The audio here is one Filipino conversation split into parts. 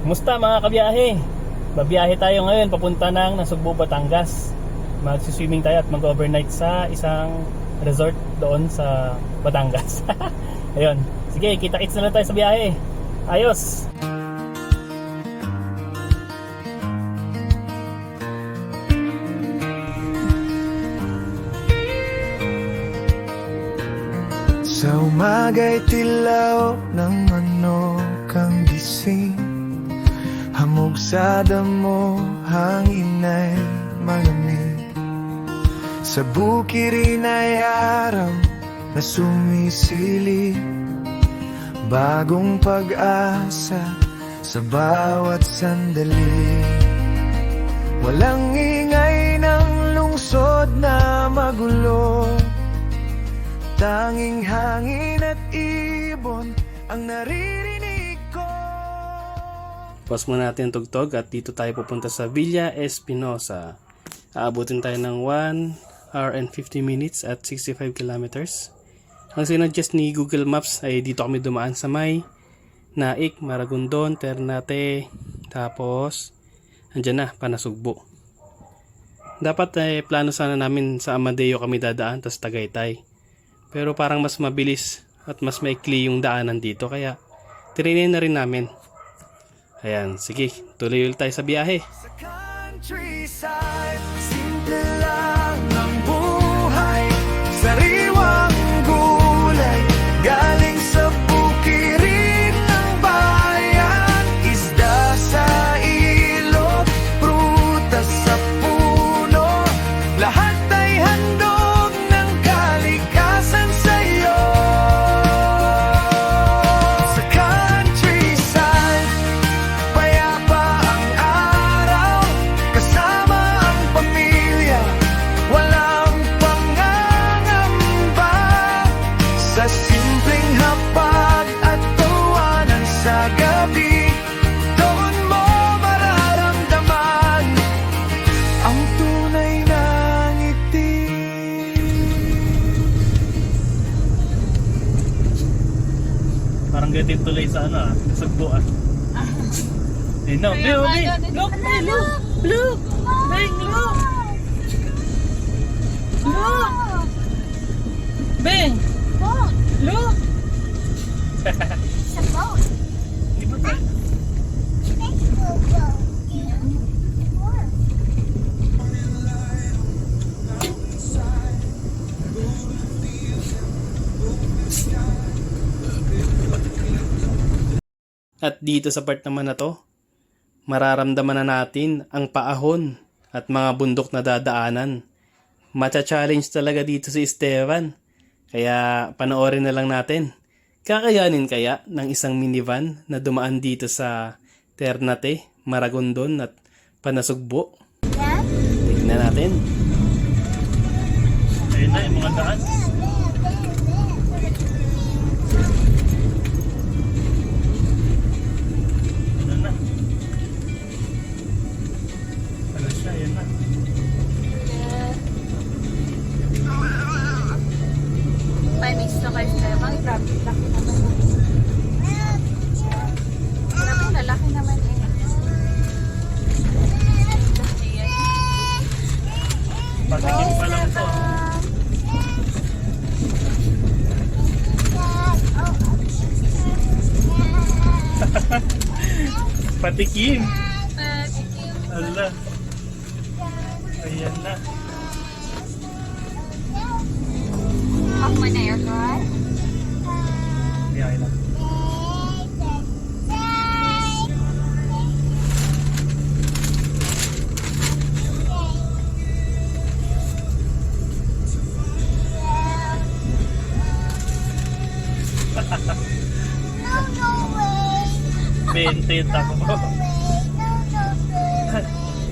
Kumusta mga kabiyahe? Babiyahe tayo ngayon papunta ng Nasugbu, Batangas. Magsiswimming tayo at mag-overnight sa isang resort doon sa Batangas. Ayun. Sige, kita-kits na lang tayo sa biyahe. Ayos! Sa umaga'y tilaw ng manok ang gising, hamog sa damo, hangin ay malamig. Sa bukirin ay araw na sumisilip, bagong pag-asa sa bawat sandali. Walang ingay ng lungsod na magulo, tanging hangin at ibon ang naririnig ko. Pause muna natin ang tugtog at dito tayo pupunta sa Villa Espinosa. Aabutin tayo ng 1 hour and 50 minutes at 65 kilometers. Ang sinuggest ni Google Maps ay dito kami dumaan sa may Naik, Maragondon, Ternate, tapos andyan na, Panasugbu. Dapat plano sana namin sa Amadeo kami dadaan, tas Tagaytay. Pero parang mas mabilis at mas maikli yung daanan dito, kaya tinry na rin namin. Ayan, sige, tuloy ulit tayo sa biyahe. Sa countryside, simple lang ang buhay, sariwang gulay, galing sa bukirin ng bayan, isda sa ilog, prutas sa puno, lahat ay handog ng kalikasan sa'yo. Sa countryside, payapa ang araw, kasama ang pamilya, walang pangangamba. Sa simpleng hapag at tawanan sa gabi, doon mo mararamdaman ang tunay na ngiti. Parang ganito tuloy sa Sugbo Eh no, look, look, look, Beng, look. Look. Beng, look. Sa boat. Di ba ba? At dito sa part naman na to, mararamdaman na natin ang paahon at mga bundok na dadaanan. Macha-challenge talaga dito si Esteban. Kaya panoorin na lang natin. Kakayanin kaya ng isang minivan na dumaan dito sa Ternate, Maragondon at Panasugbu? Tignan natin. Ayun na yung mga daan. Paimix na kayo sa mga grabe, laki naman. Grabe, lalaki naman eh. Patikim pa lang ito. Patikim. Ala. Ayan na. Off mo na aircon. Ayan na. Bente ako.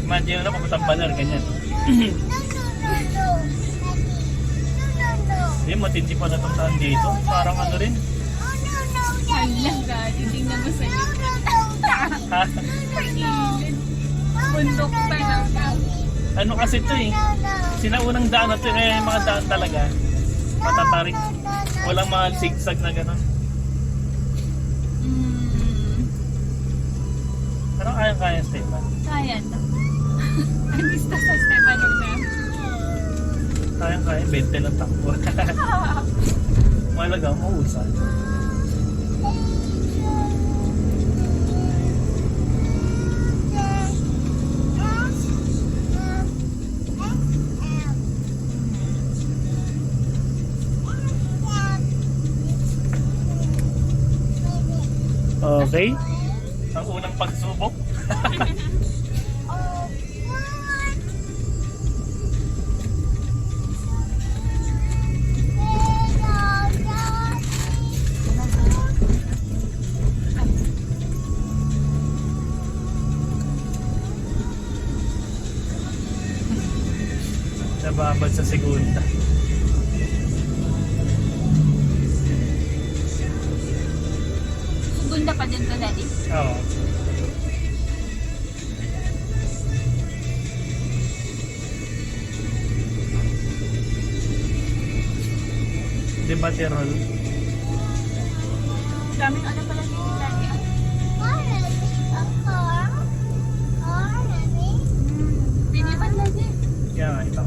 Imagine na papuntang Baler, ganyan. Eh, matindi pa na itong daan dito. Parang ano rin. Alam ka, titingnan mo sa iyo. Pag-ilid. Bundok pa lang. Ano kasi ito eh. Sinaunang daan na ito eh, mga daan talaga. Matatarik. Walang mga zigzag na gano'n. yan. Andista sa Stefano na. Kaya 20 lang takbo. Malaga, mauusan. Okay. Ang unang pagsubok. Nababad sa segunda. Segunda pa din to, Daddy. Oo. Di ba, Tirol? Daming ano pala dito, Daddy. Pinipan, Daddy. Kaya nga ito.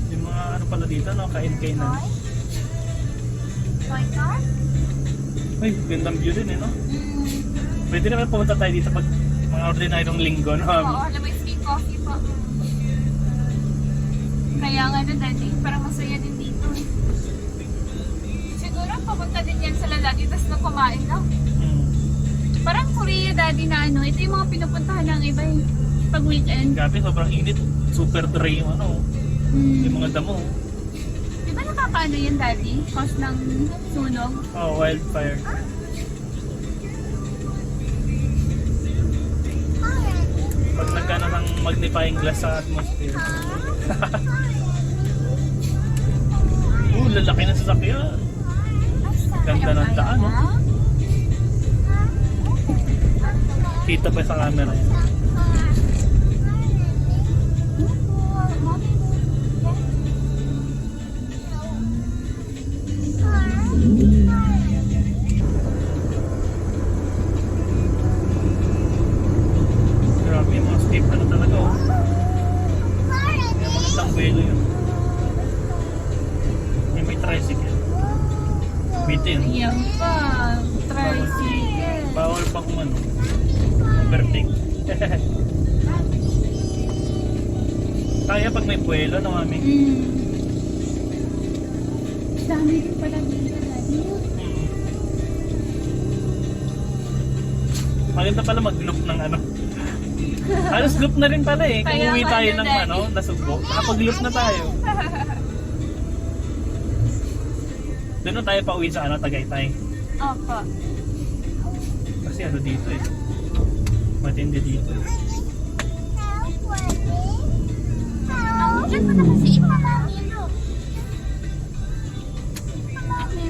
Yung mga ano pala dito, no? Kain-kainan. Toy car? Ay, gandang view din eh, no? Pwede naman pumunta tayo dito pag mga ordinaryong linggo, no? Oo, alam mo, free coffee pa. Kaya nga na, Daddy, parang masaya din dito. Siguro papunta din yan sa lalaki, tapos na kumain na. Hmm. Parang Korea, Daddy, na ano, ito yung mga pinupuntahan ng iba eh. Pag weekend. Grabe, sobrang init. Super dry yung ano, yung mga damo. Di ba nakakaano yan, Daddy? Cause ng sunog? Oh, wildfire. Pag nagkano ng magnifying glass sa atmosphere. Lalaki na sasakyan. Ganda ng daan, no? Kita pa sa camera yan. Grabe, yung mga steep ano talaga, oh. Yung magandang buwelo yun. Yung may tricycle. Bitin. Ayan pa. Tricycle. Bawal pa kung ano. Overtake. Kaya pag may buwelo, no, mami? Dami din pala dito, Daddy. Maganda pala mag-loop ng ano. Halos loop na rin pala eh. Kung Kaya uwi nga tayo yun, ng Daddy. ano, Nasugbo, nakapag-loop na tayo. Doon na tayo pa uwi sa ano, Tagaytay. Opo. Kasi ano dito eh. Matindi dito. Diyan mo na kasi ipamami, no? Ipamami.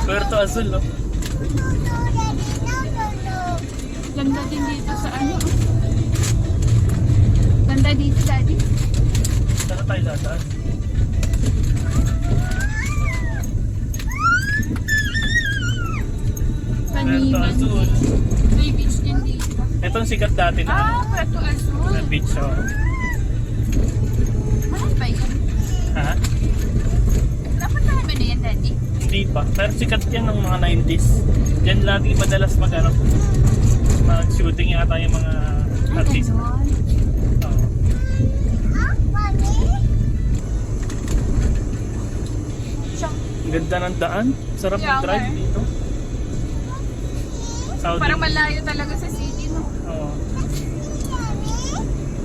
Puerto Azul, no? Ganda din dito sa ano. Ganda dito, Daddy. Saan tayo dadaan? Puerto Paniman. Azul. May beach din dito. Ito ang sikat dati na, Ah, Puerto Azul. na beach, oh. Mahal ba yun? Ha? Napuntahan mo na yan, Daddy? Hindi pa. Pero sikat yan ng mga 90s. Diyan lagi madalas mag-ano, mag-shooting yata yung mga Ay, artist. ganon. Oo. Siyang, Ang ganda ng daan. Sarap Yeah, mag-drive okay. dito. Southern. parang malayo talaga sa city, no? Oo.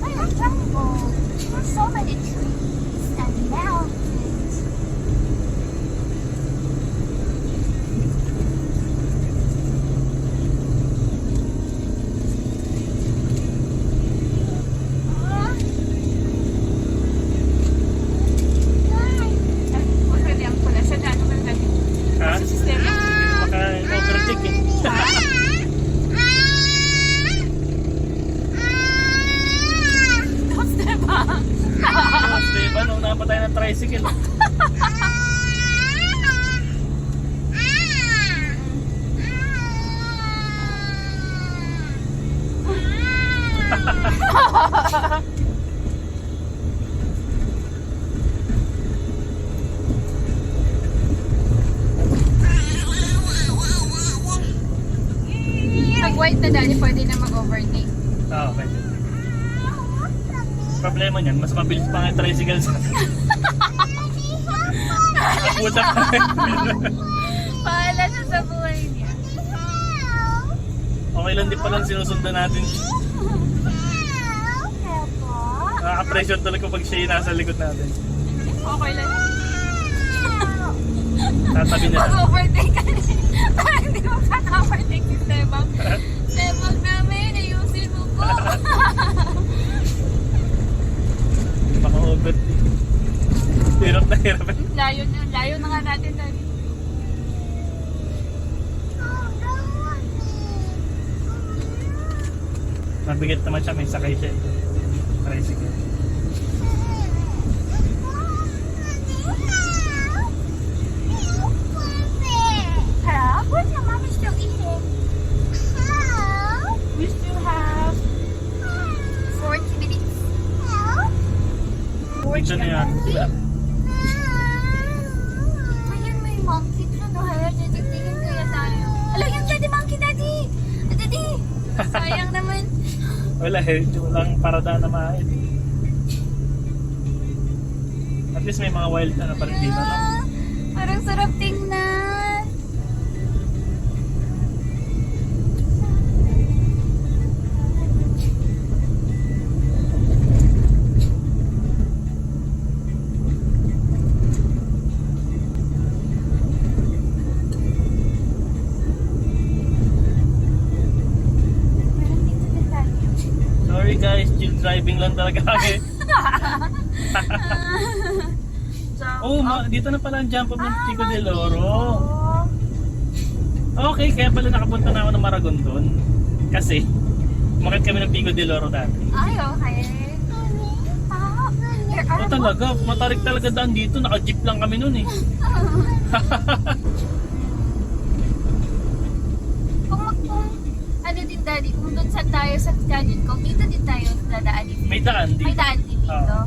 Ay, ang jungle. There's so many trees and mountains. Ay, pwede ang pula. Sa dano ba natin? Ha? Sa sistema. Baka overtake eh. pa tayo ng tricycle. Pag white na daddy, pwede na mag-overtake. Oo, pwede. Problema niyan, mas mabilis pa nga yung tricycle sa puta pa. Paala siya sa buhay niya. Okay lang din pala sinusundan natin. Nakaka-pressure talaga pag siya yung nasa likod natin. Okay lang. Tatabi na lang. Mag-overtake ka rin. Parang hindi mo pa na-overtake si Stebang. Stebang namin, ayusin mo po. Baka overtake. Hirap na hirap. Layo na nga natin dali. Mabigat naman siya, may sakay siya. Tricycle. Hello? Where's your mommy still eating? We still have 40 minutes. Ito na yan. Ayan, may monkey doon. Kaya titigtingin kaya tayo. Ala, yung daddy monkey, daddy! Daddy! Sayang naman. Wala eh, walang parada na maaid. At least may mga wild ano pa rin dito, no? Parang sarap tingnan. Parang dito din tayo. Sorry guys, chill driving lang talaga kami. Oh, dito na pala ang jump off ng Pico del Oro. Okay, kaya pala nakapunta na ako ng Maragon doon. Kasi, umakit kami ng Pico del Oro dati. Ay, okay. There Oh, are talaga, matarik talaga daan dito. Naka-jeep lang kami noon eh. kung ano din daddy, kung doon sa tayo sa Canyon Cove, dito din tayo dadaan dito. May daan dito. May daan din dito. Oo.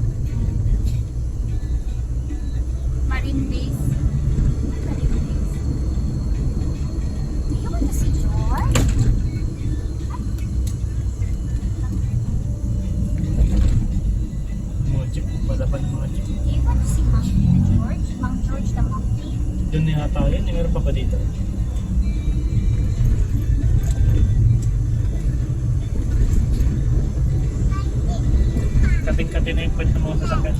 Marine Base. Marine Base. Do you want to see George? Mga jeep, wala pa ng mga jeep. Do you want to see Monkey the George? Mang George the Monkey? Doon na yata yun, meron pa ba dito? Kating-kating na yung pwede sa mga sasakyan.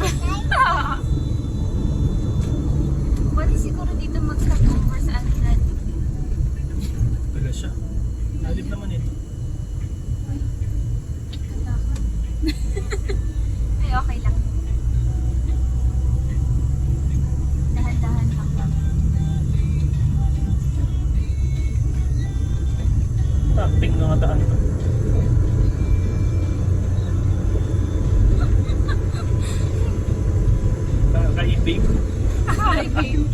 Pwede siguro dito mag-stop over sa ano daddy. Taga siya. Halip naman ito. Katakot. Ay, okay lang. Dahan-dahan lang lang. Takting na nga daan pa. Kakaibig. Hi, babe.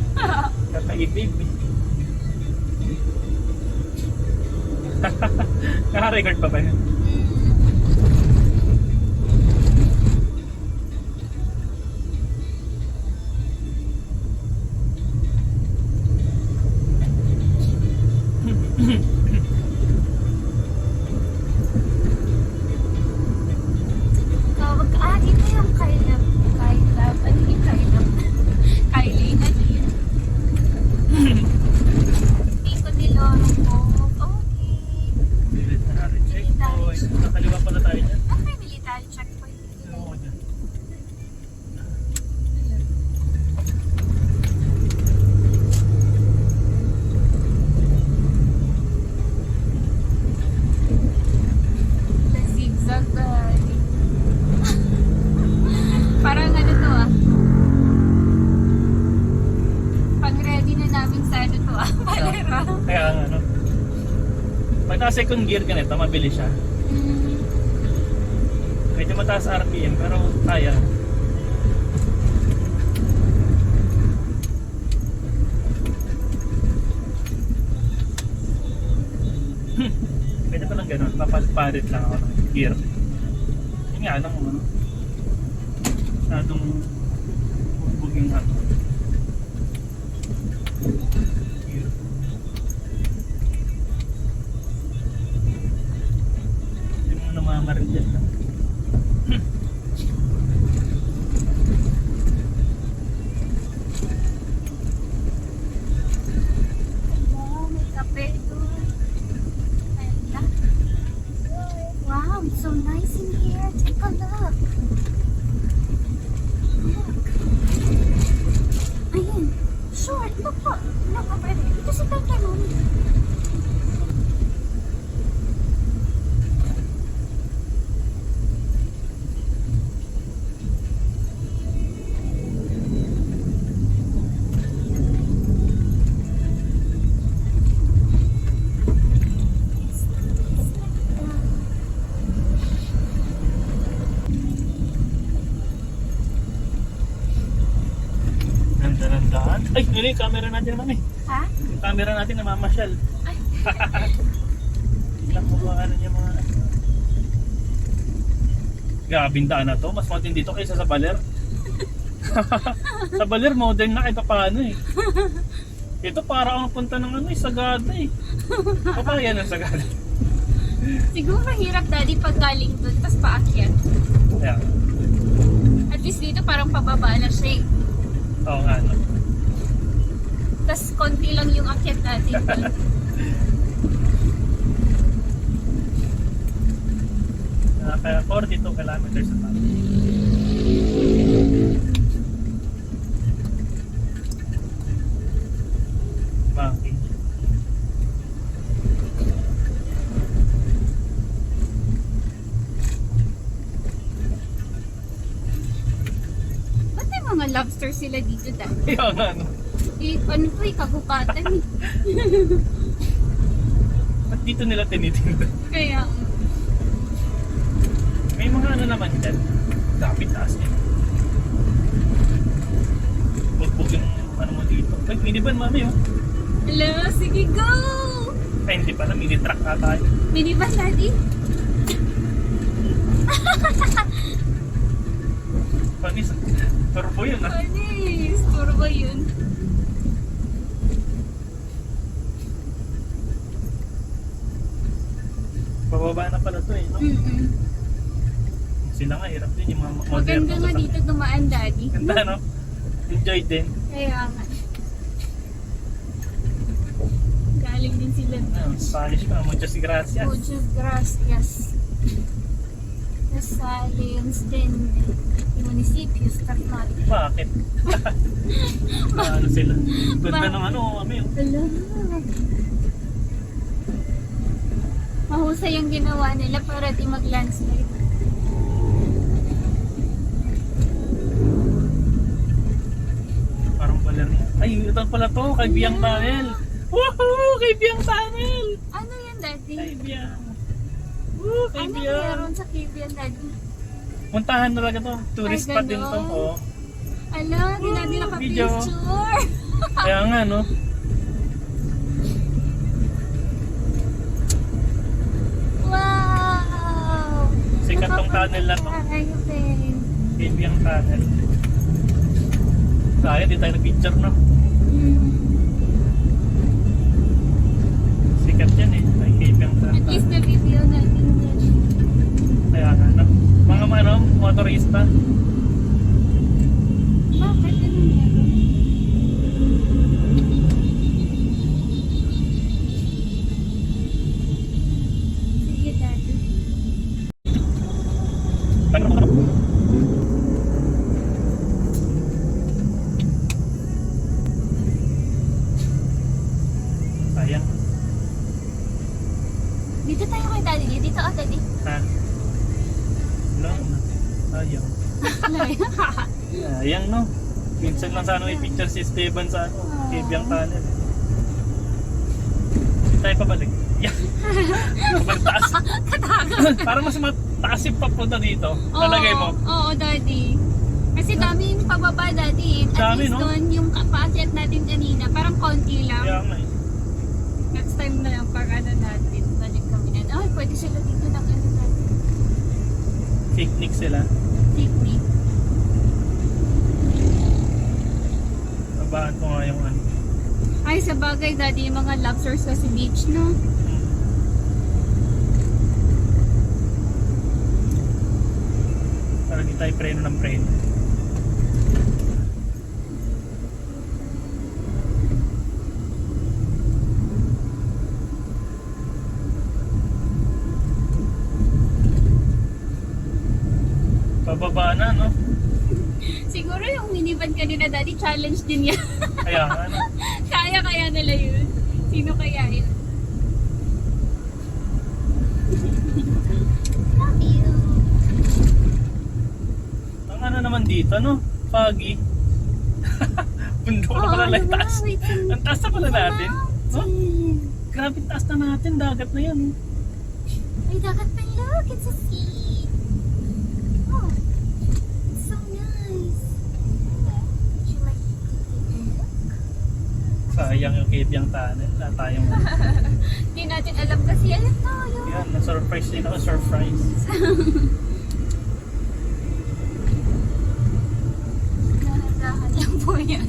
Kakaibig. Naka-record pa ba yan? Dito yung Kailab. Ano yung Kailab? Kylie, ano yun? Pico del Oro po. Okay. Military checkpoint. Nakaliwa pala tayo dyan. Okay, military checkpoint. Oo, dyan. The zigzag daddy. Parang ano to pag-ready na namin sa ano to palera. Kaya ano. Pag naka-second gear ka nito, mabilis siya. Medyo mataas RPM pero kaya. Pwede pa lang ganun. Papalit lang ako ng gear. Yun nga lang, ano. Masyadong bugbog yung ano. Gear. Hindi mo namamarin dyan. Wow, may kape doon. Ganda. Wow, it's so nice in here. Take a look. Look. Ayun. Sure, look po. Look over there. Ito si Tete Mami. Ganda ng daan. Ay, yun yung camera natin, mami. Ha? Yung camera natin namamasyal. Ay. Ilang mga ano niya mga... Grabing daan na to. Mas matindi dito kaysa sa Baler. Sa Baler, modern na kahit paano eh. Ito para akong punta ng ano eh, Sagada eh. Papaya ng Sagada. Siguro mahirap daddy pag galing doon, tapos paakyat. Kaya, At least dito parang pababa na siya eh. oo nga no. Tapos konti lang yung akyat natin doon. Kaya 42 kilometers sa tayo. Bakit? Ba't may mga lobster sila dito daddy? Kaya nga no. Eh, ano to eh, kagubatan eh. Ba't dito nila tinitinda? Kaya, May mga ano naman dyan. Kapit taas niya. Bugbog yung ano mo dito. Ay, minivan mami oh. hello, sige go! Ay, hindi pala. Mini truck na tayo. Minivan daddy? Panis. Turbo yun ah. Panis, turbo yun. Bababa na pala to eh. No? Mm-mm. Sila nga, hirap din yung mga modern. Maganda nga dito dumaan daddy. Ganda no? Enjoy din. Kaya nga. Galing din sila. Spanish pa. Muchas gracias. Muchas gracias. Salins din. Munisipyo, Starmat. Bakit? Ano sila? Ganda ng ano, kami oh. Hello. Mahusay yung ginawa nila para di mag-landslide. Parang Baler na. Ay, ito pala to. Kay Biang Tunnel. Woohoo! Kay Biang Tunnel! Ano yan, Daddy? Kay Biang. Woo! Kay Ano Biang. meron sa Caribbean, Daddy? Puntahan talaga to. Tourist Ay, spot din to. ganon. Oh. Ala, di natin Video. naka-picture. Kaya nga no. Wow! Sikat tong tunnel na to. Tayo, Ben. Kay Biang Tunnel. Kaya, di tayo nag-picture no. Hmm. Sikat yan eh. Kay Biang At Tunnel. least na video natin din. Kaya nga no. Mga ano, motorista. Bakit? Ano meron? Sige, Daddy. Sayang. Dito tayo kay Daddy. Dito ako, Daddy. Ha? Lang. Sayang. Sayang no. Minsan lang sana may picture si Esteban sa ano, kay Biang Tunnel. Hindi tayo pabalik. Yeah. Magtaas. Para mas mataas yung papunta dito. Talagay mo. Oo, Daddy. Kasi dami yung pababa, Daddy. At Dami, least no? doon yung paakyat natin kanina. Parang konti lang. Kaya nga eh. Next time na lang pag ano natin. Balik Pwede sila dito ng ano natin. Picnic sila. Picnic. Babaan ko nga yung ano. Ay, sa bagay, daddy, yung mga lobsters sa beach, no? Para di tayo preno ng preno. Pababa na, no? Siguro yung minivan kanina, daddy, challenge din yan. Kaya nga, no? Kaya nila yun. Sino kaya yun? Love you. Ang ano naman dito, no? Foggy. Bundok na pala lang taas. Ang taas na pala natin. No? Grabe taas na natin. Dagat na yan. Ay, dagat pa. Look, it's a sea. Oh, it's so nice. Would you like to take a look? Sayang yung cave yung tunnel. Wala tayong... Hindi natin alam kasi ano tayo. Yan, na-surprise din ako. Surprise. Dahan lang po yan.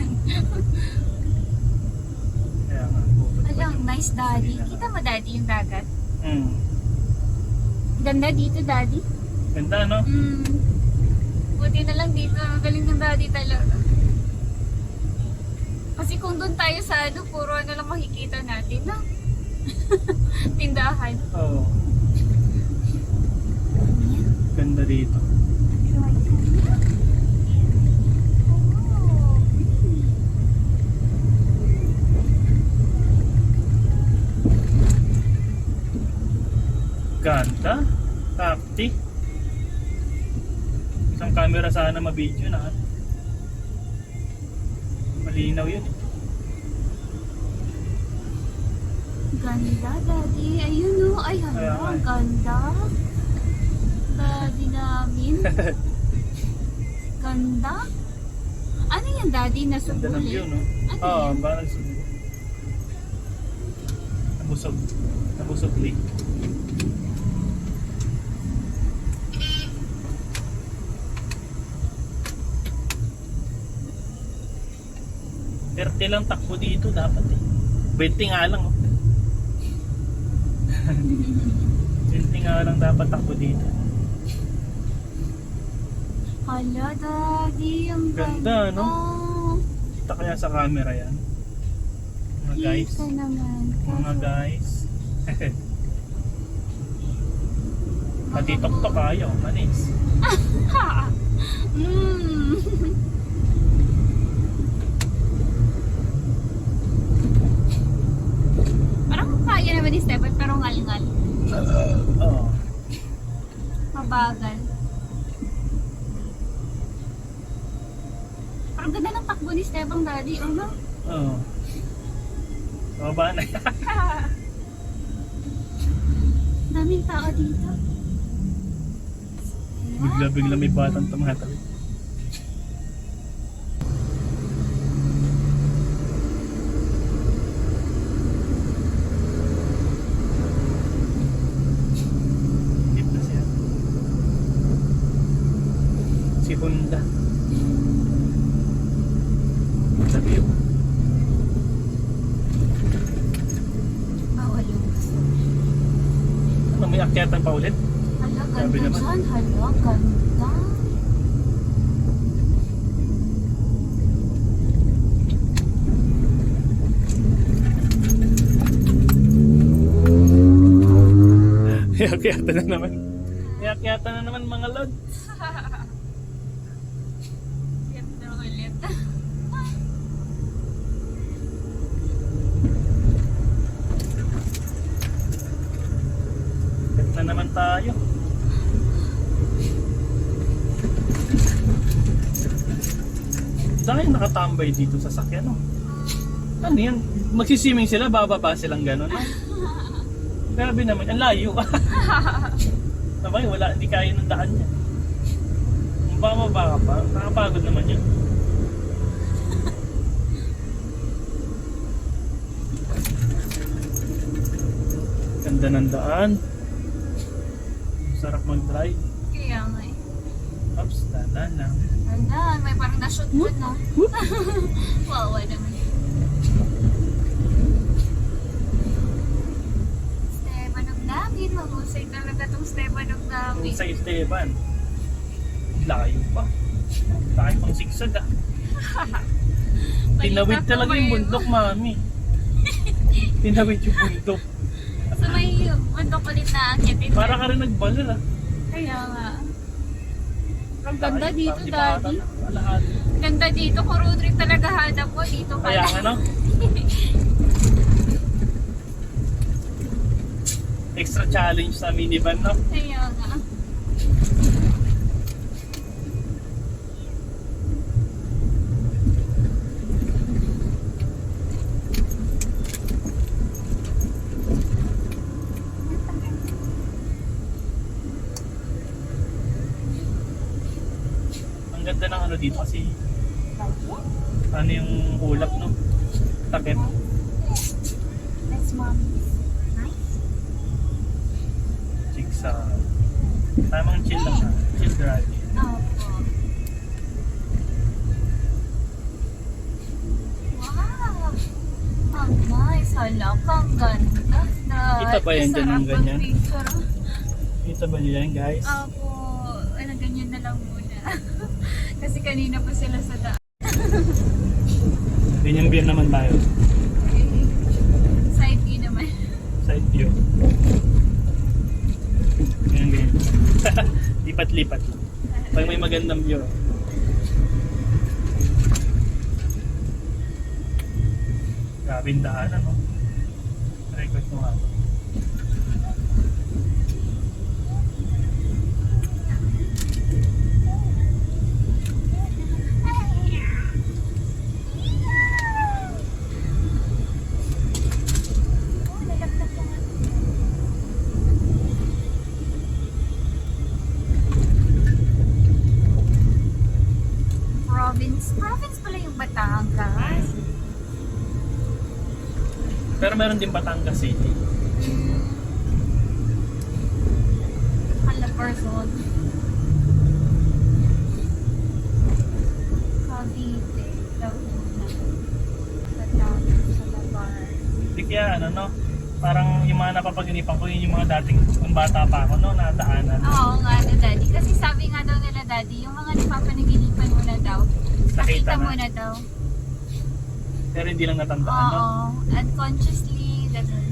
Kaya nga. bubot pa Alam, yung nice daddy. sarili Kita mo daddy yung dagat. Hmm. Ganda dito daddy. Ganda, no? Buti na lang dito. Galing ng daddy talaga. Kasi kung doon tayo sa ano, puro ano lang makikita natin, no? Tindahan. Oo. Ganda dito. Ganda. Tapti. Isang camera sana mabidyo na. Malinaw yun. Ganda, daddy. Ayun o. Ay, Kaya hala. nga Ang eh. ganda. Daddy namin. Ganda. Ano yan, daddy? Ganda ng view, Nasubulit? no? Ano Oo, yan? parang nabusog. Nabusog lake. Perte lang takbo dito dapat eh. 20 nga lang oh. 20 nga lang dapat takbo dito. Hala, daddy. Ang Ganda, ganda. no? Kita kaya sa camera yan. Mga guys. Kita naman. Mga guys. Pati tok-tok ayaw. Manis. Mm. Parang kaya naman ni Stephen pero ngal-ngal. Oo. Mabagal. Parang ganda ng takbo ni Stephen, daddy. Ano? Oo. Baba na yan. Daming tao dito. Bigla-bigla may batang tumatawid. Hit na siya. Si Honda. Sa view. Bawal yung gusto. Ano, may akyatan pa ulit? Hala, Grabe ganda naman. dyan. Hala, ganda. May akyatan na naman. May akyatan na naman mga lod. Ganda ulit. Akyat na naman tayo. Dahil nakatambay dito sa sakyan, no? Ano yan? Magsiswimming sila, bababa silang gano'n, no? Grabe naman, ang layo. Sabay, wala, hindi kaya ng daan niya. Kung bababa ka pa, nakapagod naman yun. Ganda ng daan. Sarap mag-drive. Kaya nga eh. Oops, dahan lang. Ayan, may parang na-shoot ko, no? Wawa naman. Stepanog namin. Mahusay talaga tong Stepanog namin. Sa Esteban. Layo pa. Layo pang sigsag ah. Tinawid Balita ko talaga yung eh. bundok, mami. Tinawid yung bundok. So may bundok ulit na akitin. Para ka rin nagbalal ah. Kaya nga. Ang ganda Layo dito, pa, di ba ata Daddy. alahan? Ganda dito. Kung road trip talaga hanap mo, dito Kaya pala. nga no? Extra challenge sa minivan no? Kaya nga. Ang ganda ng ano dito kasi ano yung ulap no? Takip. That's mommy's. Nice. Jigsaw. Tamang chill lang ha. Chill drive. Opo. Wow! Ang nice. Hala ka, ang ganda. Kita ba yan dyan ng ganyan? Picture. Kita ba niyo yan guys? Opo. Ano, ganyan na lang muna. Kasi kanina pa sila sa daan. Ganyan view naman tayo. Side view naman. Side view. Ganyan ganyan. Lipat-lipat. Pag may magandang view. Grabe yung daanan no? Record mo nga. Province pala yung Batangas. Pero meron din Batangas City. Hala, person. Cavite, Laguna, Batangas, Salabar. Hindi kaya ano no? Parang yung mga napapaginipan ko yun yung mga dating kung bata pa ako no? Nadaanan. Oo nga na, Daddy. Kasi sabi nga daw nila, Daddy, yung mga napapanaginipan mo na daw, nakita mo na daw. Pero hindi lang natandaan no? Oo. Unconsciously, ganun.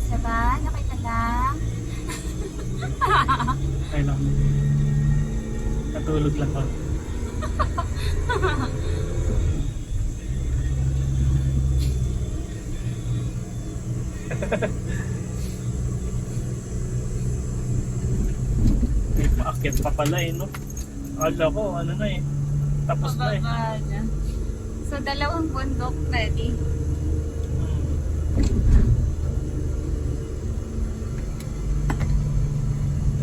Saba, nakita lang. Ay lang. Natulog lang ako. May paakyat pa pala eh no? Akala ko ano na eh. Tapos na eh. Pababa na. So, dalawang bundok, Daddy.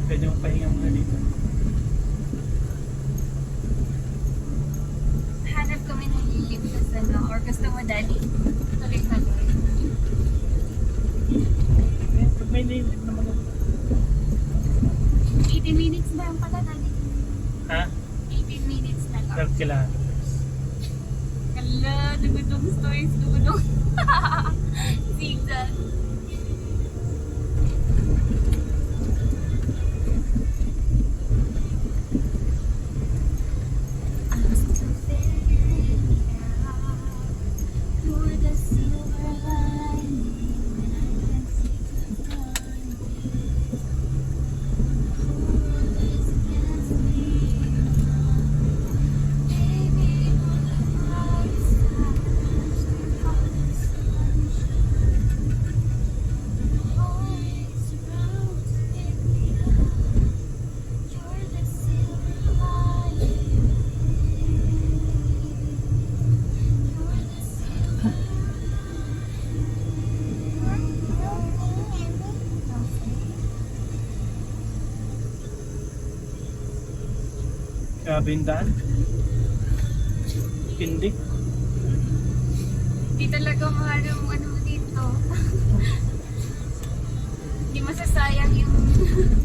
Pwede mong pahinga muna dito. Hanap kami ng lilim sa ano, or gusto mo, Daddy? Tuloy-tuloy. Pag may nilip naman ako. 18 minutes na yung pala, Daddy. Ha? 18 minutes na lang. 12 kilometers. Kala, dugudong stories, dugudong. Zigzag. I'm still figuring out you're the silver lining when I can't see to find it. Who is against me? Baby, on the bright side, on the sunshine, always surrounds me. You're the silver lining. You're the silver Grabe yung daan. Hindi. Hindi talaga mahal yung ano mo dito. Hindi masasayang yung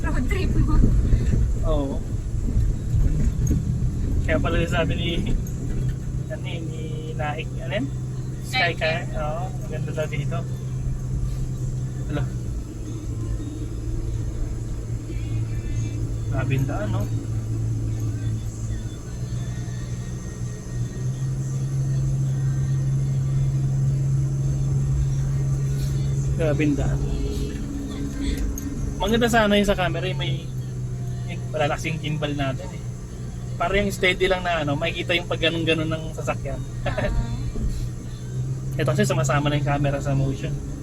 road trip mo. Oo. Kaya pala sabi ni Naik, ano yun? Sky Car. Oo, maganda daw dito. Hala. Grabe yung daan, no? Grabe yung daan. Maganda sana yung sa camera, may malalakas yung gimbal natin eh. Para yung steady lang na ano, makikita yung pag ganun-ganun ng sasakyan. Ito kasi sumasama na yung camera sa motion.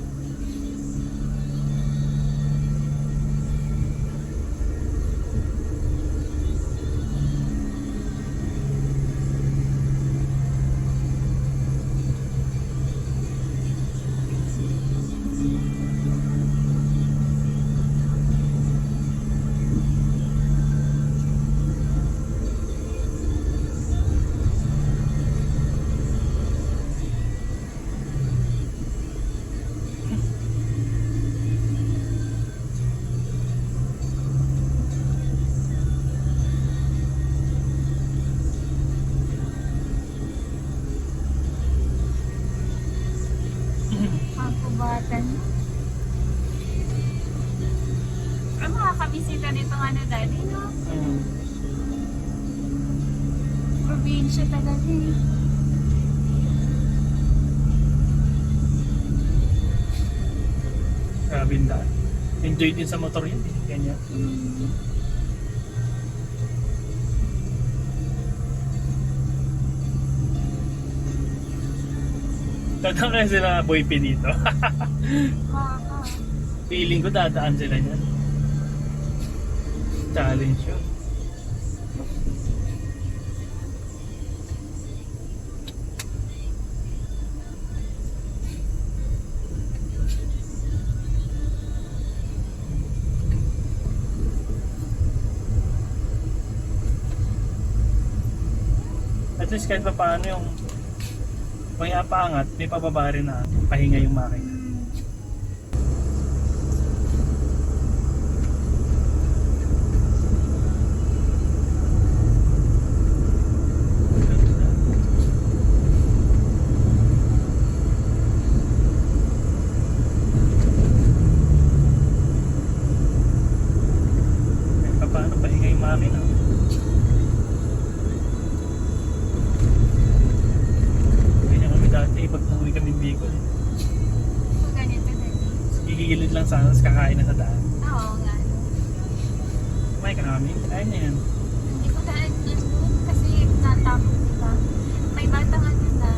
Pagkubatan. Ang makakabisita nitong ano dali, no? Probinsya talaga eh. Grabe yung daan. Enjoy din sa motor yun eh. Ganyan. Dadaan kaya sila Boy P dito. Feeling ko dadaan sila niyan. Challenge yun. At least kahit pa paano yung may apaangat, may pababa rin na pahinga yung makina. Kahit pa paano pahinga yung makina. Dati pag umuwi kami Bicol eh. So, ganito na Gigilid lang sana, tapos kakain na sa daan. Oo nga. Kumain ka namin? Ayun na yan. Hindi ko daan yun kasi natapos, diba? May batang ano na.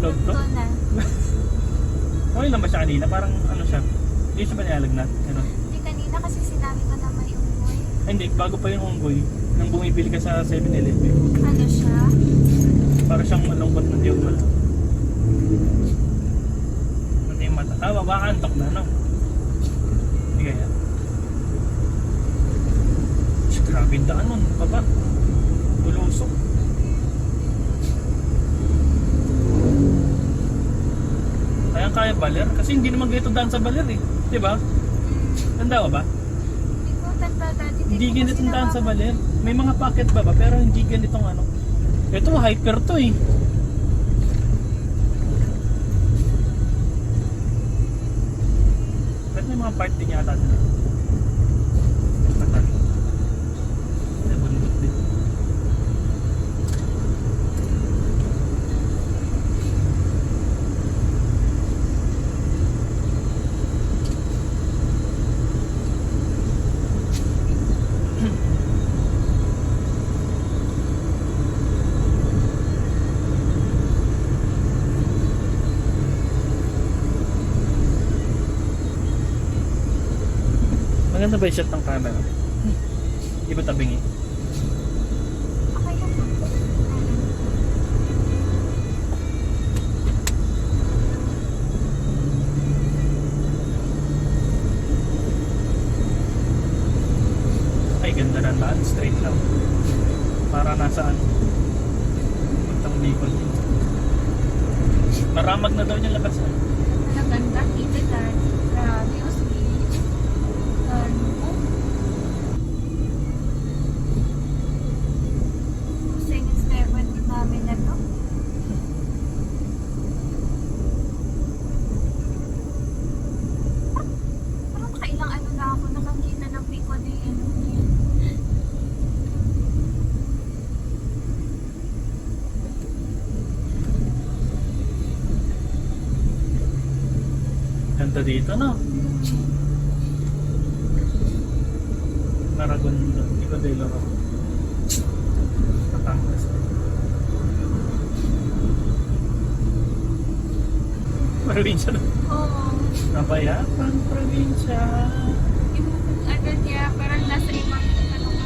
Logto? Lugto na. Okay lang ba siya kanina? Parang ano siya? Hindi siya ba nialagnat? Ano? Hindi kanina kasi sinabi ko na may umuwi. Ay, hindi, bago pa yung unggoy. Nang bumibili ka sa 7-Eleven. Ano siya? Para siyang malungkot na diyo wala. Pati yung mata. Ah, baka antok na, no? Hindi kaya. Grabe yung daan nun. Baba. Tulusok. Kaya baler. Kasi hindi naman ganito daan sa baler eh. Diba? Tanda ba? Hindi ko tanda dati. Hindi ganito daan sa baler. May mga pocket ba ba? Pero hindi ganitong ano. Ito hyper to eh. Ba't may mga part din yata dito? Patal. Ay, bundok din. Maganda ba yung shot ng camera? Di ba tabingi? Okay lang po. Ay, ganda na daan. Straight lang. Para nasaan? Puntang Bicol din. Naramag na daw niya labas. Ang ganda, kita dyan. Grabe, oh, sweet. Ano? Second step namin na to. Parang nakailang ano na ako nakakita ng Pico de ano. Ganda dito, no? Maragondo. Pico de Loro. Batangas. Probinsya na. Oo. Napayapang probinsya. Yung ano niya, parang nasa ibang ano ka.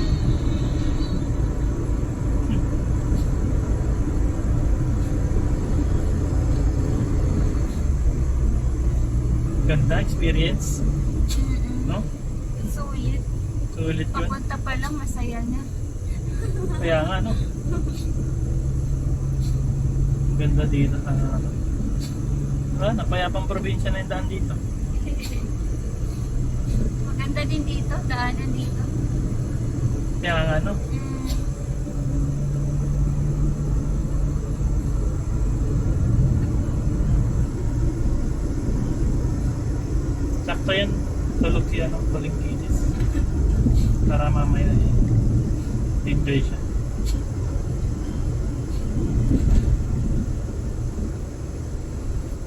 Ganda experience. No? Sulit. Sulit yun. Papunta pa lang, masaya na. Kaya nga, no? Ganda dito sa ano. Napayapang probinsya na yung daan dito. Maganda din dito, daanan dito. Kaya nga, no? Sakto yan. Tulog si ano, Balingkinis. Para mamaya enjoy siya.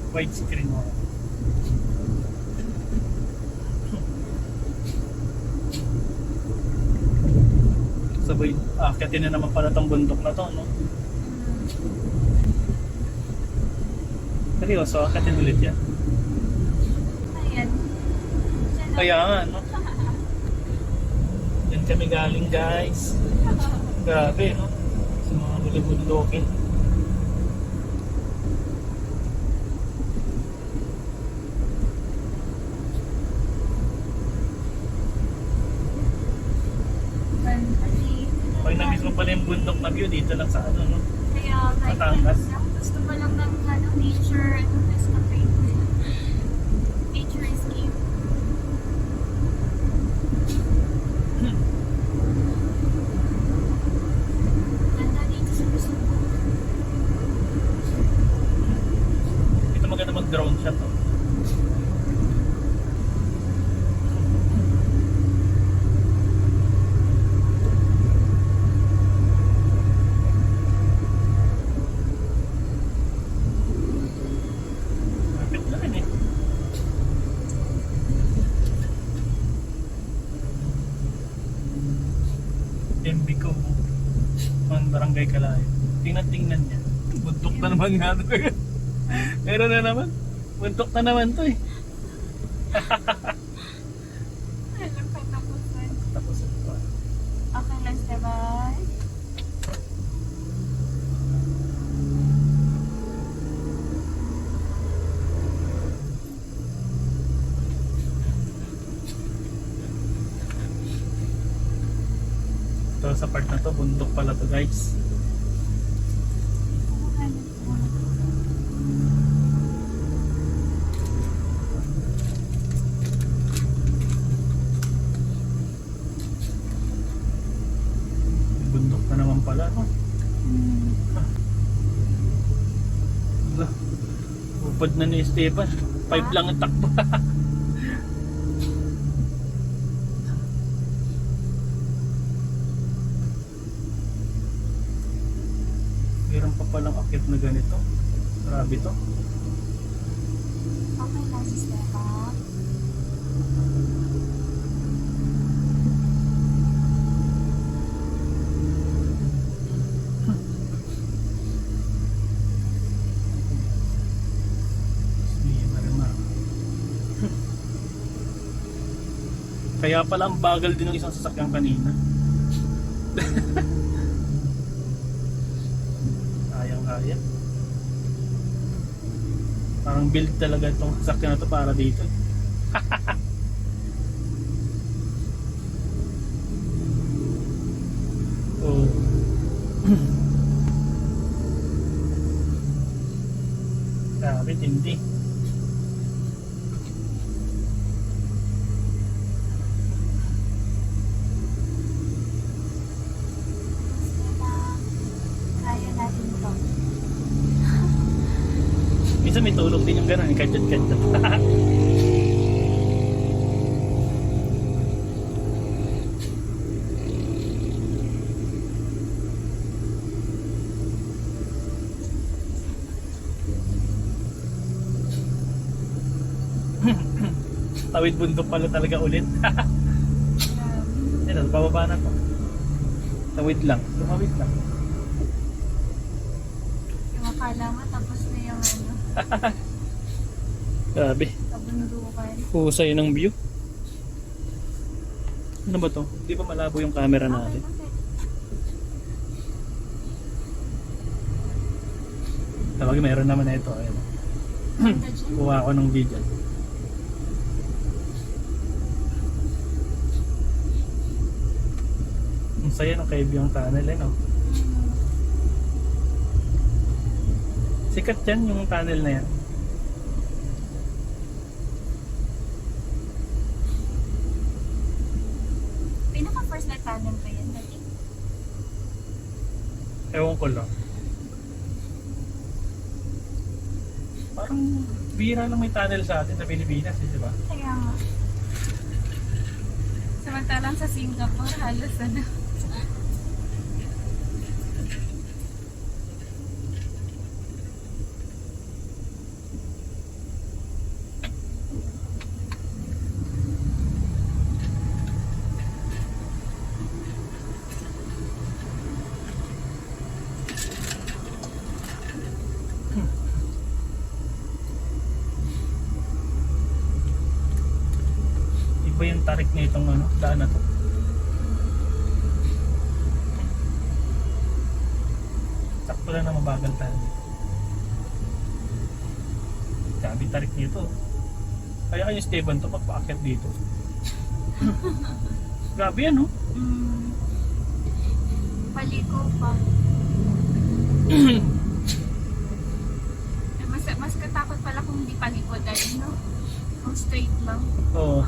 Widescreen mo. Sabay, akitin na naman pala tong bundok na to, no? Seryoso, akitin ulit yan. Ayan. Kaya nga, no? Yan kami galing, guys. Grabe, no? Sa mga bulibundokin. Pag na-miss mo pala yung bundok na view, dito lang sa ano, no? Kaya, like, Batangas. gusto ko lang ng ano, nature, ano, escape. Nature escape. Ganda dito sa Subo. Ito maganda mag-drone shot, no? Lapit na rin, eh. Embico, Barangay Kalayo. Tingnan niya. Buntok na naman nga. Meron na naman. Buntok na naman to, eh. Alam ka tapusan. Tapos ito pa. Okay lang, Stebay. Ito sa part na to, bundok pala to, guys. Bundok na naman pala, no? Wala. Upad na ni Esteban. 5 lang ang takbo. Meron pa palang akit na ganito. Grabe to. Okay lang, Stebay. Kaya pala ang bagal din ng isang sasakyan kanina. Kaya. Parang build talaga itong sasakyan na to para dito. Oh. Grabe. Bakit hindi? Kaya natin to. Minsan may tulog din yung gano'n, kadjat-kadjat. Tawid bundok pala talaga ulit. Ayun, bababa na to. Tawid lang, tumawid lang. Yung akala mo tapos na yung ano, Grabe, kabundukan. husay ng view. Ano ba to? Di ba malabo yung camera natin? Tawag, meron naman na ito. Ayun. Kuha ako ng video. Ang saya ng Kaibiyang Tunnel, eh, no? Sikat yan yung tunnel na yan. Pinaka first na tunnel pa yan dati. Ewan ko lang. Parang bihira lang may tunnel sa atin sa Pilipinas, eh, di ba? Kaya nga. Samantalang sa Singapore, halos ano. Iba yung tarik na itong ano, daan na to. Sakto lang na mabagal tayo. Sabi tarik nito. Kaya kayo Esteban to pagpaakyat dito. Grabe yan, no? Paliko pa. Mas katakot pala kung hindi paliko dahil, no? Kung straight lang. Oo.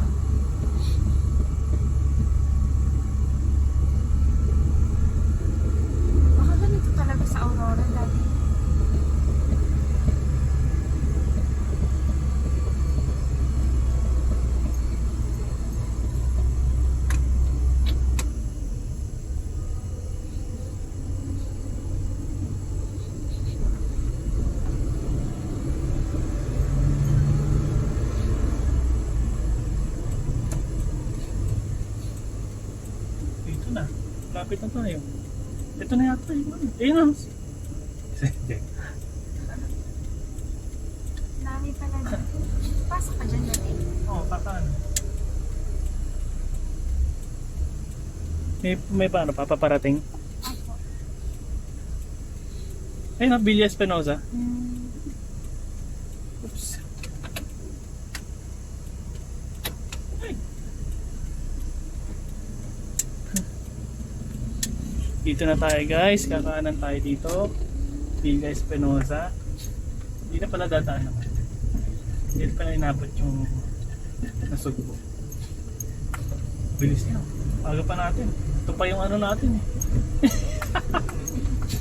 Baka ganito talaga sa Aurora dati. Dito na. Lapit na tayo. Ito na yata yung ano. Ayun na. Dami pala dito. Pasok ka dyan dati. Oo, kakaan. May paano pa paparating? Ako. Ayun na, Villa Espinosa. Oops. Ay. Dito na tayo guys, kakaanan tayo dito. Villa Espinosa. Hindi na pala dadaan naman. Hindi pala inabot yung nasugbo. Bilis niya. Aga pa natin. Ito pa yung ano natin eh.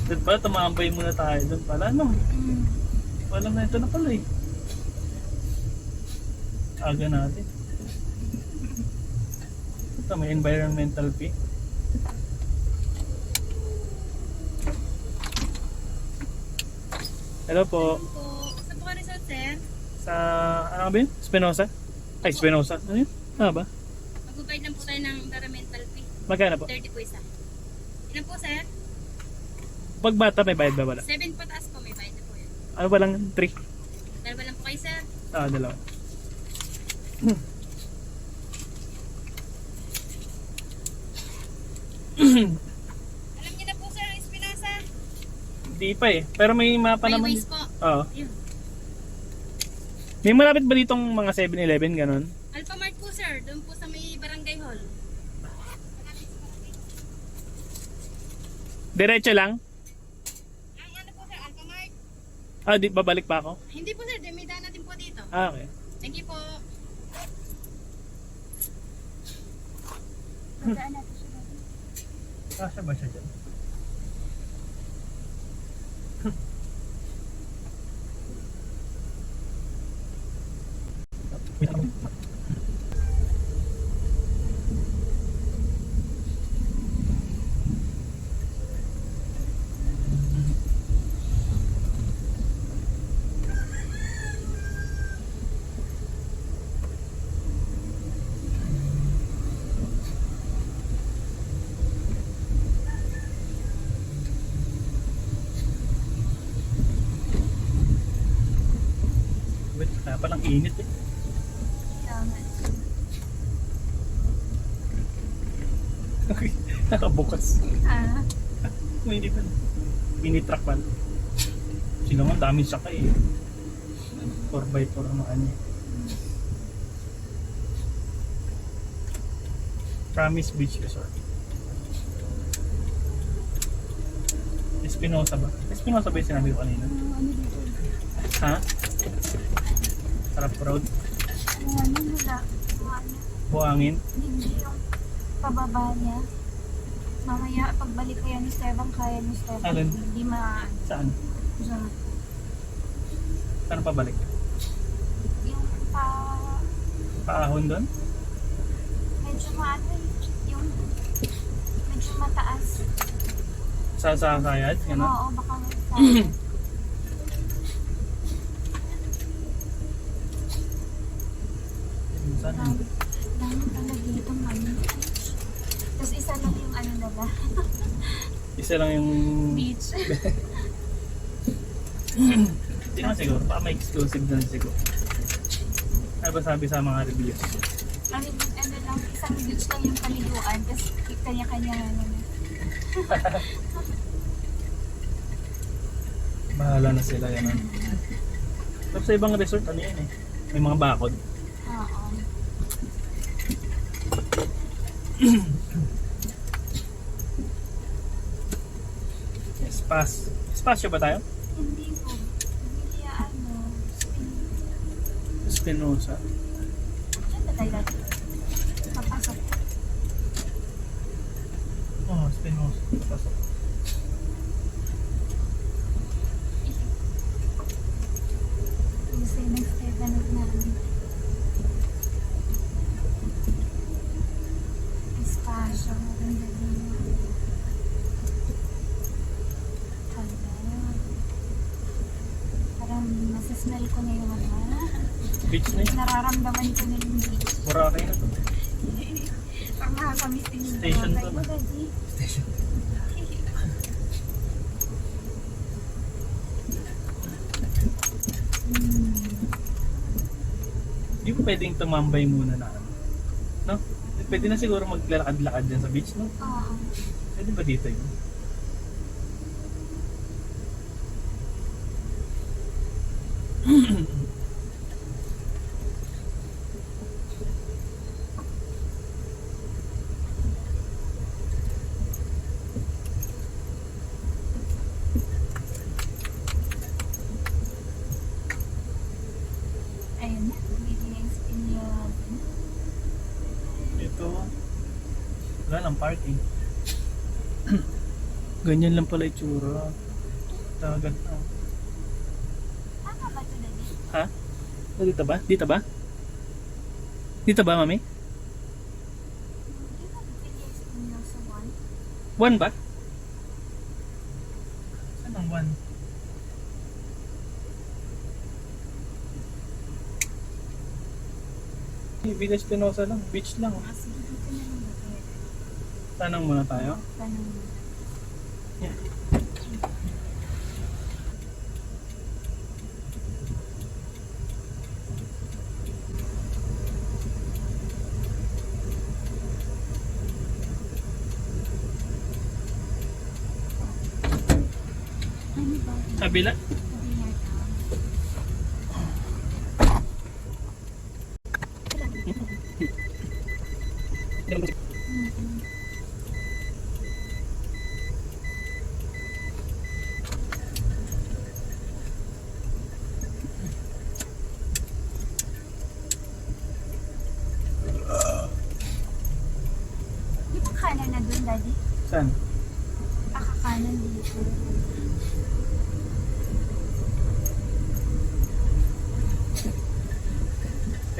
Doon pala, tumambay muna tayo. Doon pala, no? Walang na ito na pala eh. Aga natin. Ito, may environmental fee. Hello po. Saan po ka resort, sir? Sa, ano ba yun? Espinosa? Ay, Espinosa. Ano yun? Ano ba? Mag-provide lang po tayo ng environmental fee. Magkano po? 30 po isa. Ilan po, sir? Pag bata, may bayad ba wala? 7 pataas po, may bayad na po yun. Ano ba lang? 3? Dalawa lang po kayo, sir. Ah, dalawa. Alam niyo na po, sir, ang Espinosa. Hindi pa eh. Pero may mapa May naman. ways po. Oo. Ayun. May malapit ba ditong mga 7-Eleven, ganun? Alphamart po, sir. Doon po sa may barangay hall. Diretso lang? Ang ano po, sir, Alphamart. Ah, di babalik pa ako? Hindi po sir, may daan natin po dito. Ah, okay. Thank you po. Magdaan natin siya dati. Kasya ba siya dyan? Wait, kaya palang init eh. Tama. Nakabukas. Ah, Hindi pa. Mini-truck pa. Sino nga, daming sakay eh. 4x4 ang kanya. Promise Beach Resort. Espinosa ba? Espinosa ba yung sinabi ko kanina? ano dito? Ha? Sarap road? Yung ano nila, yung ano, Buhangin? hindi yung pababa niya. Mamaya, pagbalik kaya ni Esteban, kaya ni Esteban. Alin? Hindi Saan? Diyan. Saan pabalik? Yung pa... Paahon doon? Medyo maano eh. Yung... Medyo mataas. Sa Sayad? Gano'n? Oo, baka may Saan? Dami pala dito, mami. Tapos isa lang yung ano nila. Isa lang yung... Beach. Hindi naman siguro. Baka may exclusive na siguro. Ano ba sabi sa mga reviews? ano lang, isang beach lang yung paliguan. Tapos kanya-kanya ano na. Bahala na sila yan. Ano. Tapos sa ibang resort, ano yan eh? May mga bakod. Oo. Spas. Spasyo ba tayo? Hindi po. Hindi ano. Spinosa. Diyan ba tayo dati? Papasok. Oh, Spinosa. Pasok. Kasi nag-Esteban namin. Espasyo. Maganda din. Parang masasmell ko na yung ano. Beach na yun. Nararamdaman ko na yung beach. Boracay na to. Parang nakakamiss din yung Station Boracay. to na. Oh, Daddy. Station. Hindi ko pwedeng tumambay muna na ano. No? Pwede na siguro maglalakad-lakad dyan sa beach, no? Oo. Pwede ba dito yun? Ayun na. BTS Pinyol. Ito, wala lang parking. Ganyan lang pala itsura. Dagat na. Tama ba ito, Daddy? Ha? Oh, dito ba? Dito ba? Dito ba, mami? Hindi ba BTS Pinyol sa one? One ba? Saan ang one? Villa Espinosa lang. Beach lang. Ah, sige, dito na lang ba tayo? Tanong muna tayo. Tanong mo. Yeah. Ano ba? Kabila? Sabi niya ito. Mm-mm.